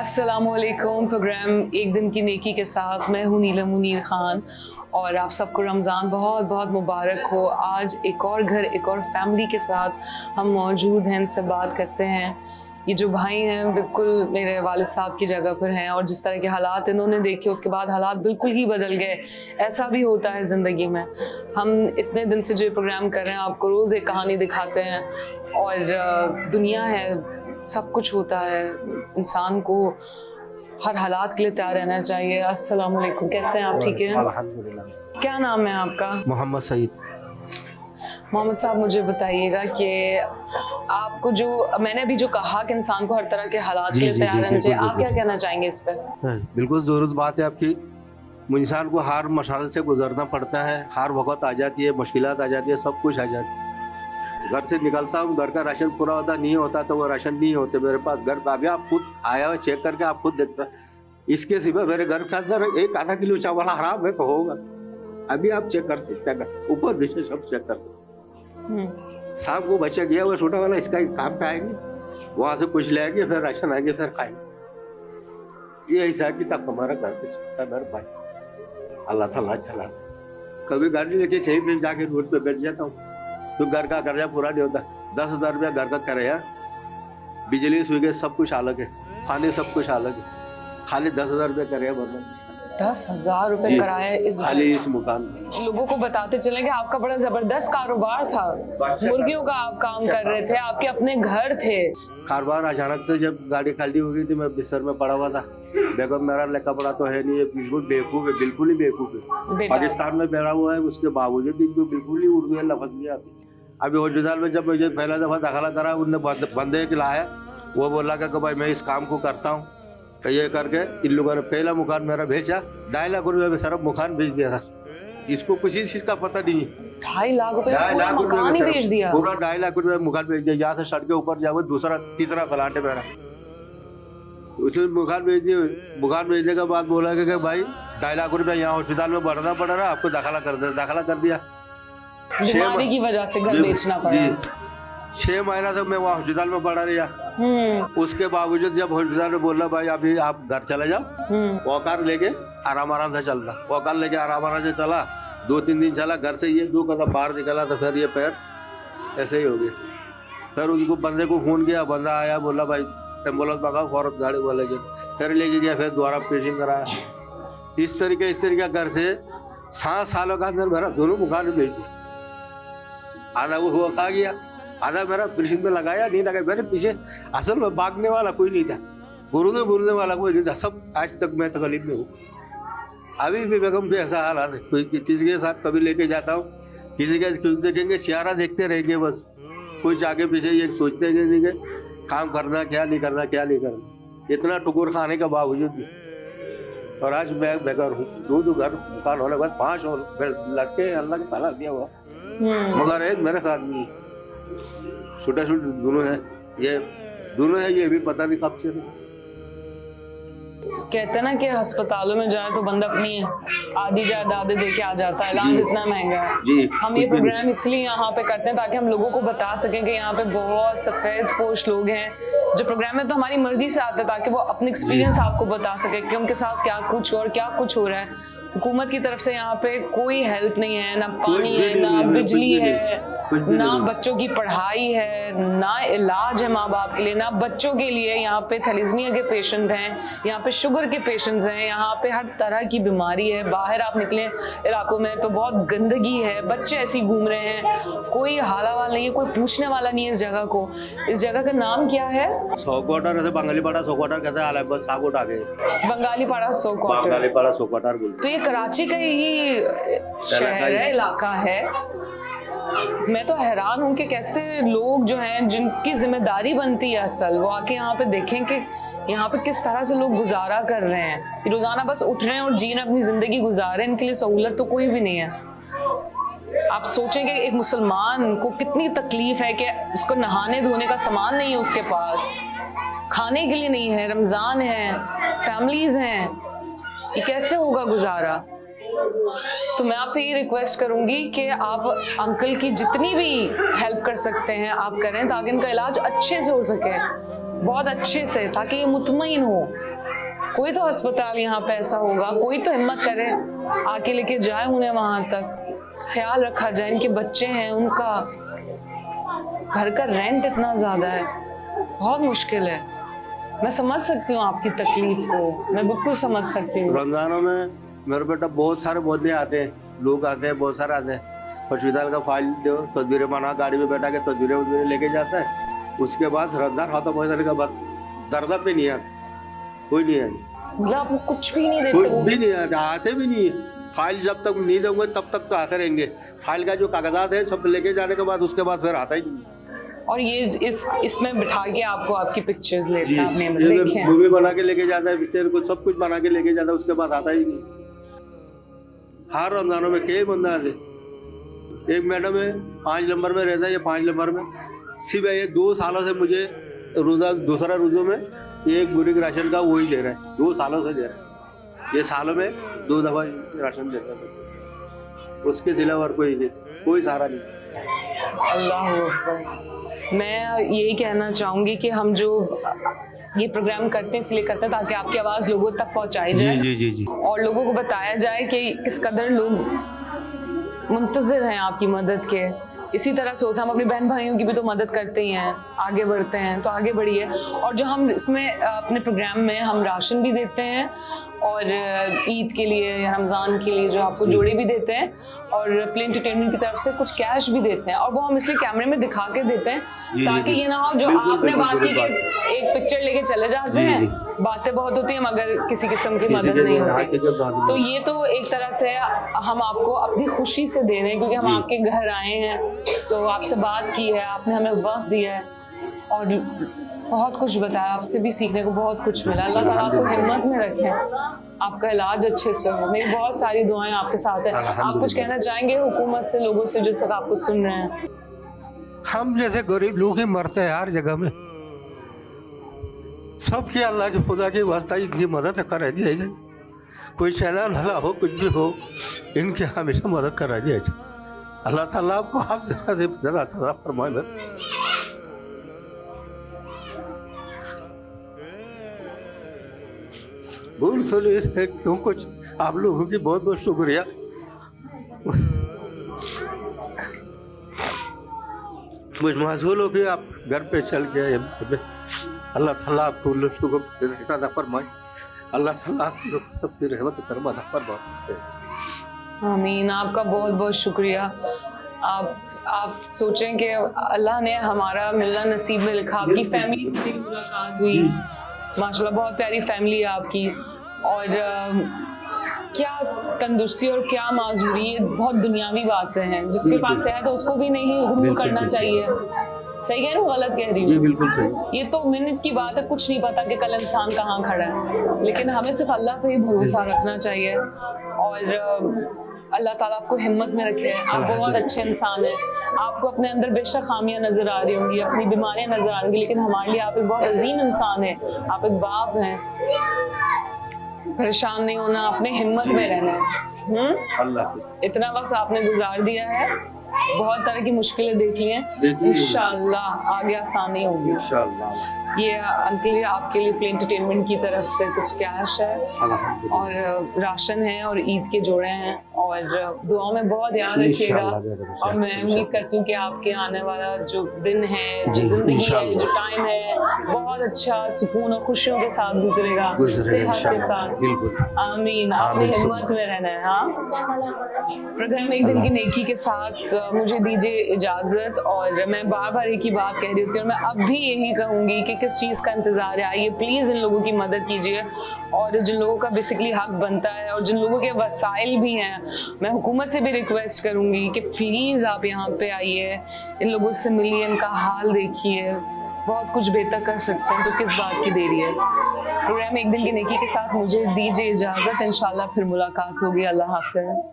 अस्सलामुअलैकुम। प्रोग्राम एक दिन की नेकी के साथ मैं हूँ नीलम मुनीर खान और आप सबको रमज़ान बहुत बहुत मुबारक हो। आज एक और घर, एक और फैमिली के साथ हम मौजूद हैं, इनसे बात करते हैं। ये जो भाई हैं बिल्कुल मेरे वालिद साहब की जगह पर हैं और जिस तरह के हालात इन्होंने देखे उसके बाद हालात बिल्कुल ही बदल गए। ऐसा भी होता है ज़िंदगी में। हम इतने दिन से जो प्रोग्राम कर रहे हैं आपको रोज़ एक कहानी दिखाते हैं और दुनिया है, सब कुछ होता है, इंसान को हर हालात के लिए तैयार रहना चाहिए। अस्सलाम वालेकुम, कैसे हैं आप? ठीक हैं, अल्हम्दुलिल्लाह। क्या नाम है आपका? मोहम्मद सईद। मोहम्मद साहब, मुझे बताइएगा कि आपको जो मैंने अभी जो कहा कि इंसान को हर तरह के हालात के लिए तैयार रहना चाहिए, आप क्या कहना चाहेंगे इस पर? बिल्कुल ज़रूरत बात है आपकी। इंसान को हर मशाल से गुजरना पड़ता है, हर वक्त आ जाती है, मुश्किलात आ जाती है, सब कुछ आ जाती है। घर से निकलता हूँ, घर का राशन पूरा होता नहीं होता तो वो राशन नहीं होते मेरे पास। घर पे अभी आप खुद आया हुआ चेक करके आप खुद देखता, इसके सिवा मेरे घर के अंदर एक आधा किलो चावल हराम है तो होगा। अभी आप चेक कर सकते हैं, ऊपर नीचे सब चेक कर सकते। शाम को बच्चा गया हुआ छोटा वाला, इसका काम पे आएंगे, वहां से कुछ ले आएंगे, फिर राशन आएंगे, फिर खाएंगे। ये हिसाब किताब हमारा घर पे चलता है मेरे भाई। अल्लाह ताला चला। कभी गाड़ी लेके कहीं पे जाके रोड पे बैठ जाता हूँ तो घर का कर्जा पूरा नहीं होता। 10,000 रुपया घर का किराया, बिजली स्विगी सब कुछ अलग है, खाने सब कुछ अलग है, खाली 10,000 रुपया किराया भरना। 10,000 रुपए किराया इस खाली इस मकान में। लोगों को बताते चले कि आपका बड़ा जबरदस्त कारोबार था, मुर्गियों का आप काम कर रहे थे, आपके अपने घर थे। कारोबार अचानक से जब गाड़ी खाली हो गई थी, मैं बिस्तर में पड़ा हुआ था। बेगम मेरा लेखा पड़ा तो है नहीं, बिल्कुल बेवकूफ है, बिल्कुल ही बेवकूफ है। पाकिस्तान में बैठा हुआ है, उसके बावजूद भी बिल्कुल ही उर्दू लफ्ज नहीं आती। अभी हॉस्पिटल में जब मुझे पहला दफा दाखिला करा, उनने बंदे के लाया, वो बोला कि भाई मैं इस काम को करता हूँ, तो ये करके इन लोगों ने पहला मकान मेरा भेजा। 2.5 लाख रुपए में सिर्फ मकान भेज दिया था। इसको कुछ चीज का पता नहीं है। 2.5 लाख रुपए मकान ही भेज दिया, पूरा 2.5 लाख रुपए मकान भेज दिया। यहाँ से सड़क के ऊपर जाओ, दूसरा तीसरा प्लाट है मेरा, उसमें मकान भेज दिए। मकान भेजने के बाद बोला कि भाई 2.5 लाख रुपया यहाँ हॉस्पिटल में भरना पड़ रहा है, आपको दाखिला कर दे। दाखिला कर दिया। बीमारी की वजह से घर बेचना पड़ा। 6 महीना तक मैं वहाँ हॉस्पिटल में पड़ा रहा। उसके बावजूद जब हॉस्पिटल में बोला भाई अभी आप घर चले जाओ, वॉकर लेके आराम से चलना। वॉकर लेके आराम से चला, 2-3 दिन चला। घर से ये 2 कदम बाहर निकला तो फिर ये पैर ऐसे ही हो गए। फिर उनको बंदे को फोन किया, बंदा आया, बोला भाई एम्बुलेंस मंगाओ फौरन, गाड़ी वाले के फिर लेके गया, फिर दोबारा ऑपरेशन कराया। इस तरीके घर से 7 सालों के अंदर मेरा दोनों मकान बेच दिया। आधा वो खा गया, आधा मेरा ऑपरेशन में लगाया नहीं लगाया। मेरे पीछे असल में भागने वाला कोई नहीं था, बोलने वाला कोई नहीं था। सब आज तक मैं तकलीफ में हूँ। अभी भी बेगम पे ऐसा हाल है, कोई किसी के साथ कभी लेके जाता हूँ, किसी का देखेंगे चेहरा देखते रहेंगे, बस कुछ आगे पीछे ये सोचते नहीं कि काम करना क्या नहीं करना, क्या नहीं करना। इतना टुकुर खाने के बावजूद भी। और आज मैं बेघर हूँ। 2 घर मकान होने के बाद 5 और लड़के अल्लाह के ताला दिया हुआ, मगर एक मेरे साथ नहीं। छोटे दोनों है, ये भी पता नहीं कब से। कहते हैं ना कि अस्पतालों में जाए तो बंदा अपनी आधी जायदाद दे के आ जाता है, इलाज इतना महंगा है। हम ये प्रोग्राम इसलिए यहाँ पे करते हैं ताकि हम लोगों को बता सकें कि यहाँ पे बहुत सफेद पोश लोग हैं जो प्रोग्राम में तो हमारी मर्जी से आते हैं ताकि वो अपने एक्सपीरियंस आपको बता सके कि उनके साथ क्या कुछ हो रहा है। हुकूमत की तरफ से यहाँ पे कोई हेल्प नहीं है, ना पानी है, ना बिजली है, ना बच्चों की पढ़ाई है, ना इलाज है माँ बाप के लिए, ना बच्चों के लिए। यहाँ पे थैलेसीमिया के पेशेंट हैं, यहाँ पे शुगर के पेशेंट्स हैं, यहाँ पे हर तरह की बीमारी है। बाहर आप निकले इलाकों में तो बहुत गंदगी है, बच्चे ऐसे घूम रहे हैं, कोई हालावाल नहीं है, कोई पूछने वाला नहीं है इस जगह को। इस जगह का नाम क्या है? बंगालीपाड़ा सो क्वार्टर कहते हैं, बस सागोट आगे बंगालीपाड़ा सो क्वार्टर। तो ये कराची का ही शहर है, इलाका है। मैं तो हैरान हूँ कि कैसे लोग जो हैं जिनकी जिम्मेदारी बनती है असल, वो आके यहाँ पे देखें कि यहाँ पे किस तरह से लोग गुजारा कर रहे हैं। रोजाना बस उठ रहे हैं और जी रहे हैं, अपनी जिंदगी गुजार रहे हैं। इनके लिए सहूलत तो कोई भी नहीं है। आप सोचें कि एक मुसलमान को कितनी तकलीफ है कि उसको नहाने धोने का सामान नहीं है उसके पास, खाने के लिए नहीं है, रमजान है, फैमिलीज हैं, ये कैसे होगा गुजारा? तो मैं आपसे ये रिक्वेस्ट करूंगी कि आप अंकल की जितनी भी हेल्प कर सकते हैं आप करें ताकि इनका इलाज अच्छे से हो सके, बहुत अच्छे से, ताकि ये मुतमईन हो कोई तो अस्पताल यहाँ पे ऐसा होगा, कोई तो हिम्मत करे आके लेके जाए उन्हें वहां तक, ख्याल रखा जाए। इनके बच्चे हैं, उनका घर का रेंट इतना ज्यादा है, बहुत मुश्किल है। मैं समझ सकती हूँ आपकी तकलीफ को, मैं बिल्कुल समझ सकती हूँ। रमजानों में मेरे बेटा बहुत सारे बंदे आते हैं, लोग आते हैं, बहुत सारे आते हैं। हॉस्पिटल का फाइल दो, तस्वीरें बना, गाड़ी में बैठा के तस्वीरें लेके जाता है। उसके बाद रमजान खत्म हो जाने के बाद दर्द पे नहीं आते, कोई नहीं आते। मतलब आपको कुछ भी नहीं देते? कुछ भी नहीं आते, आते भी नहीं है। फाइल जब तक नहीं देंगे तब तक तो आते रहेंगे। फाइल का जो कागजात है सब लेके जाने के बाद उसके बाद फिर आता ही नहीं। और ये इसमें बिठा के आपको आपकी पिक्चर्स लेते हैं, आपने ये देखे हैं? मूवी बना के लेके जाता है, पिक्चर को सब कुछ बना के लेके जाता है, उसके बाद आता ही नहीं। हर रमजानों में कई बंदा आते। एक मैडम है 5 नंबर में रहता है, ये 5 नंबर में सिर्फ ये 2 सालों से मुझे रोजा, दूसरा रोजों में एक बुरीक राशन का वही दे रहा है, 2 सालों से दे रहा है। ये सालों में 2 दफा राशन देता है बस, उसके सिवा और कोई सहारा नहीं। अल्लाह अकबर। मैं यही कहना चाहूंगी कि हम जो ये प्रोग्राम करते हैं इसलिए करते हैं ताकि आपकी आवाज़ लोगों तक पहुंचाई जाए। जी जी जी। और लोगों को बताया जाए कि किस कदर लोग मुंतज़िर हैं आपकी मदद के। इसी तरह से होता है, हम अपने बहन भाइयों की भी तो मदद करते ही हैं, आगे बढ़ते हैं, तो आगे बढ़िए। और जो हम इसमें अपने प्रोग्राम में हम राशन भी देते हैं और ईद के लिए या रमज़ान के लिए जो आपको जोड़े भी देते हैं और प्ले एंटरटेनमेंट की तरफ से कुछ कैश भी देते हैं। और वो हम इसलिए कैमरे में दिखा के देते हैं ताकि ये ना हो जो आपने बात की कि एक पिक्चर लेके चले जाते हैं, बातें बहुत होती हैं मगर किसी किस्म की मदद नहीं होती। तो ये तो एक तरह से हम आपको अपनी खुशी से दे रहे हैं क्योंकि हम आपके घर आए हैं, तो आपसे बात की है, आपने हमें वक्त दिया है और बहुत कुछ बताया, आपसे भी सीखने को बहुत कुछ मिला। अल्लाह ताला आपको हिम्मत में रखे, आपका इलाज अच्छे से हो। मेरी बहुत सारी दुआएं आपके साथ हैं। आप कुछ कहना चाहेंगे हुकूमत से, लोगों से जो सब आपको सुन रहे हैं? हम जैसे गरीब लोग ही मरते हैं हर जगह में, सबकी अल्लाह के खुदा की वास्ता इनकी मदद करा दिया जाए। कोई शैतान भला हो, कुछ भी हो, इनकी हमेशा मदद करा दिया जाए। अल्लाह ताला आपको आप से फरमाए। भूल सुनी है क्यों कुछ, आप लोगों की बहुत बहुत शुक्रिया। मुझ मासूल हो कि आप घर पे चल गए। अल्लाह ताला आपको लोगों को फरमाए, अल्लाह ताला आप लोग सबकी रहमत करम अता फरमाए। आमीन। आपका बहुत बहुत शुक्रिया। आप सोचें कि अल्लाह ने हमारा मिलना नसीब में लिखा, आपकी फैमिली से भी मुलाकात हुई, माशाल्लाह बहुत प्यारी फैमिली है आपकी। और क्या तंदुरुस्ती और क्या माजूरी, ये बहुत दुनियावी बातें हैं। जिसके पास सेहत है उसको भी नहीं गुरूर करना चाहिए। सही कह रही हूँ, गलत कह रही हूँ? जी बिल्कुल सही। ये तो मिनट की बात है, कुछ नहीं पता कि कल इंसान कहाँ खड़ा है, लेकिन हमें सिर्फ अल्लाह पे ही भरोसा रखना चाहिए। और अल्लाह ताला आपको हिम्मत में रखे। आप बहुत अच्छे इंसान हैं, आपको अपने अंदर बेशक खामियां नजर आ रही होंगी, अपनी बीमारियां नजर आ रही होंगी, लेकिन हमारे लिए आप एक बहुत अजीम इंसान हैं, आप एक बाप हैं। परेशान नहीं होना, अपने हिम्मत में रहना है। अल्लाह इतना वक्त आपने गुजार दिया है, बहुत तरह की मुश्किलें देख ली हैं, इंशाल्लाह आगे आसानी होगी इंशाल्लाह। ये अंकल जी आपके लिए प्ले एंटरटेनमेंट की तरफ से कुछ कैश है और राशन है और ईद के जोड़े हैं, और दुआओं में बहुत याद रखिएगा। और मैं उम्मीद करती हूँ कि आपके आने वाला जो दिन है, जो जिंदगी है, जो टाइम है, बहुत अच्छा सुकून और खुशियों के साथ गुजरेगा, सेहत के साथ। आमीन। आपने हिम्मत में रहना है। हाँ, प्रोग्राम एक दिन की नेकी के साथ मुझे दीजिए इजाजत। और मैं बार बार एक ही बात कह रही होती हूँ, मैं अब भी यही कहूंगी कि किस चीज़ का इंतजार है, आइए प्लीज़ इन लोगों की मदद कीजिए। और जिन लोगों का बेसिकली हक बनता है और जिन लोगों के वसाइल भी हैं, मैं हुकूमत से भी रिक्वेस्ट करूंगी कि प्लीज़ आप यहाँ पे आइए, इन लोगों से मिलिए, इनका हाल देखिए, बहुत कुछ बेहतर कर सकते हैं, तो किस बात की देरी है। प्रोग्राम एक दिन की नेकी के साथ मुझे दीजिए इजाज़त, इंशाल्लाह फिर मुलाकात होगी। अल्लाह हाफ़िज़।